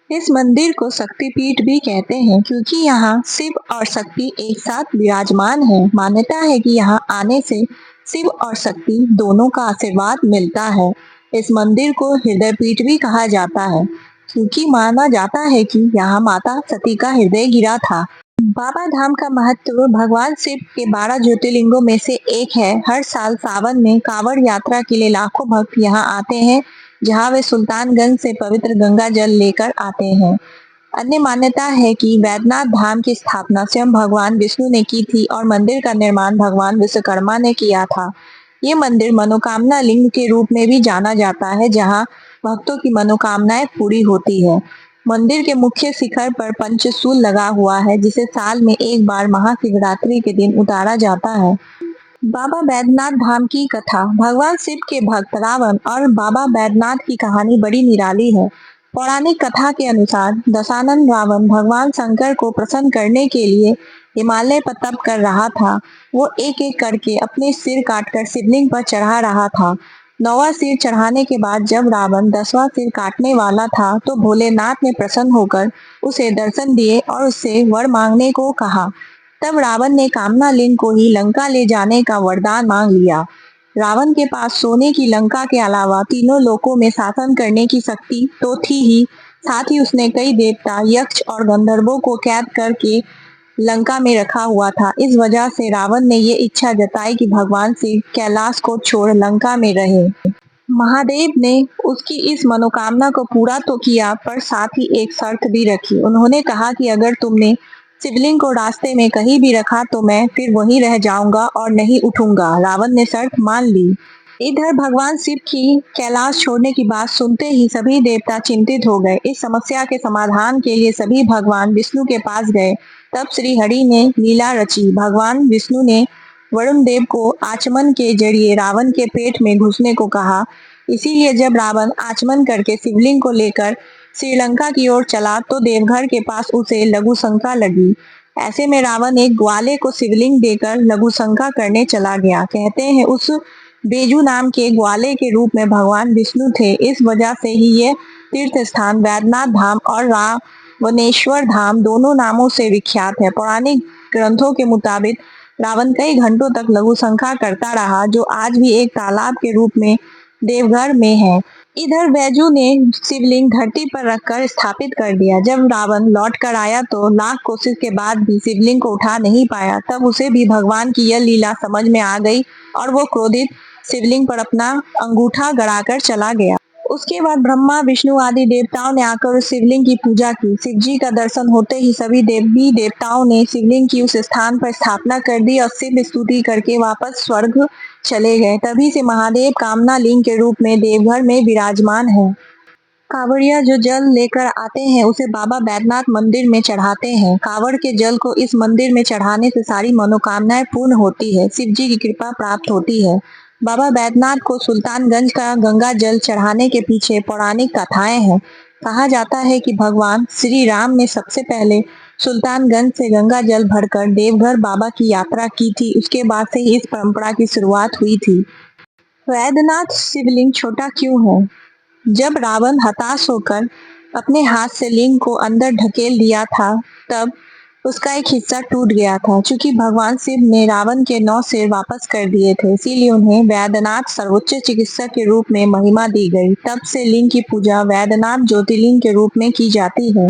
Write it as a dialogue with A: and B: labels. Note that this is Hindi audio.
A: इस मंदिर को शक्तिपीठ भी कहते हैं क्योंकि यहाँ शिव और शक्ति एक साथ विराजमान है। मान्यता है कि यहाँ आने से शिव और शक्ति दोनों का आशीर्वाद मिलता है। इस मंदिर को हृदय पीठ भी कहा जाता है क्योंकि माना जाता है कि यहाँ माता सती का हृदय गिरा था। बाबा धाम का महत्व भगवान शिव के 12 ज्योतिर्लिंगों में से एक है। हर साल सावन में कांवड़ यात्रा के लिए लाखों भक्त यहाँ आते हैं, जहाँ वे सुल्तानगंज से पवित्र गंगा जल लेकर आते हैं। अन्य मान्यता है कि वैद्यनाथ धाम की स्थापना स्वयं भगवान विष्णु ने की थी और मंदिर का निर्माण भगवान विश्वकर्मा ने किया था। ये मंदिर मनोकामना लिंग के रूप में भी जाना जाता है, जहाँ भक्तों की मनोकामनाएं पूरी होती है। मंदिर के मुख्य शिखर पर पंचशूल लगा हुआ है, जिसे साल में एक बार महाशिवरात्रि के दिन उतारा जाता है। बाबा बैद्यनाथ धाम की कथा। भगवान शिव के भक्त रावण और बाबा बैद्यनाथ की कहानी बड़ी निराली है। पौराणिक कथा के अनुसार दशानन रावण भगवान शंकर को प्रसन्न करने के लिए हिमालय पर तप कर रहा था। वो एक एक करके अपने सिर काटकर शिवलिंग पर चढ़ा रहा था। 9वां सिर चढ़ाने के बाद जब रावण 10वां सिर काटने वाला था तो भोलेनाथ ने प्रसन्न होकर उसे दर्शन दिए और उससे वर मांगने को कहा। तब रावण ने कामना लिंग को ही लंका ले जाने का वरदान मांग लिया। रावण के पास सोने की लंका के अलावा तीनों लोकों में शासन करने की शक्ति तो थी ही, साथ ही उसने कई देवता, यक्ष और गंधर्वों को कैद करके लंका में रखा हुआ था। इस वजह से रावण ने ये इच्छा जताई कि भगवान शिव कैलाश को छोड़ लंका में रहे। महादेव ने उसकी इस मनोकामना को पूरा तो किया, पर साथ ही एक शर्त भी रखी। उन्होंने कहा कि अगर तुमने शिवलिंग को रास्ते में कहीं भी रखा तो मैं फिर वहीं रह जाऊंगा और नहीं उठूंगा। रावण ने शर्त मान ली। इधर भगवान शिव की कैलाश छोड़ने की बात सुनते ही सभी देवता चिंतित हो गए। इस समस्या के समाधान के लिए सभी भगवान विष्णु के पास गए। तब श्री हरि ने लीला रची। भगवान विष्णु ने वरुण देव को आचमन के जरिए रावण के पेट में घुसने को कहा। इसीलिए जब रावण आचमन करके शिवलिंग को लेकर श्रीलंका की ओर चला तो देवघर के पास उसे लघु शंका लगी। ऐसे में रावण एक ग्वाले को शिवलिंग देकर लघु शंका करने चला गया। कहते हैं उस बेजू नाम के ग्वाले के रूप में भगवान विष्णु थे। इस वजह से ही ये तीर्थ स्थान वैद्यनाथ धाम और रावणेश्वर धाम दोनों नामों से विख्यात है। पौराणिक ग्रंथों के मुताबिक रावण कई घंटों तक लघु शंका करता रहा, जो आज भी एक तालाब के रूप में देवघर में है। इधर बैजू ने शिवलिंग धरती पर रखकर स्थापित कर दिया। जब रावण लौट कर आया तो लाख कोशिश के बाद भी शिवलिंग को उठा नहीं पाया। तब उसे भी भगवान की यह लीला समझ में आ गई और वो क्रोधित शिवलिंग पर अपना अंगूठा गड़ाकर चला गया। उसके बाद ब्रह्मा, विष्णु आदि देवताओं ने आकर उस शिवलिंग की पूजा की। शिव जी का दर्शन होते ही सभी देवी देवताओं ने शिवलिंग की उस स्थान पर स्थापना कर दी और शिव स्तुति करके वापस स्वर्ग चले गए। तभी से महादेव कामना लिंग के रूप में देवघर में विराजमान है। कांवड़िया जो जल लेकर आते हैं उसे बाबा बैद्यनाथ मंदिर में चढ़ाते हैं। कांवड़ के जल को इस मंदिर में चढ़ाने से सारी मनोकामनाएं पूर्ण होती है, शिव जी की कृपा प्राप्त होती है। बाबा बैद्यनाथ को सुल्तानगंज का गंगा जल चढ़ाने के पीछे पौराणिक कथाएं हैं। कहा जाता है कि भगवान श्री राम ने सबसे पहले सुल्तानगंज से गंगा जल भरकर देवघर बाबा की यात्रा की थी। उसके बाद से ही इस परंपरा की शुरुआत हुई थी। वैद्यनाथ शिवलिंग छोटा क्यों है? जब रावण हताश होकर अपने हाथ से लिंग को अंदर ढकेल दिया था तब उसका एक हिस्सा टूट गया था। चूंकि भगवान शिव ने रावण के 9 सिर वापस कर दिए थे, इसीलिए उन्हें वैद्यनाथ सर्वोच्च चिकित्सक के रूप में महिमा दी गई। तब से लिंग की पूजा वैद्यनाथ ज्योतिर्लिंग के रूप में की जाती है।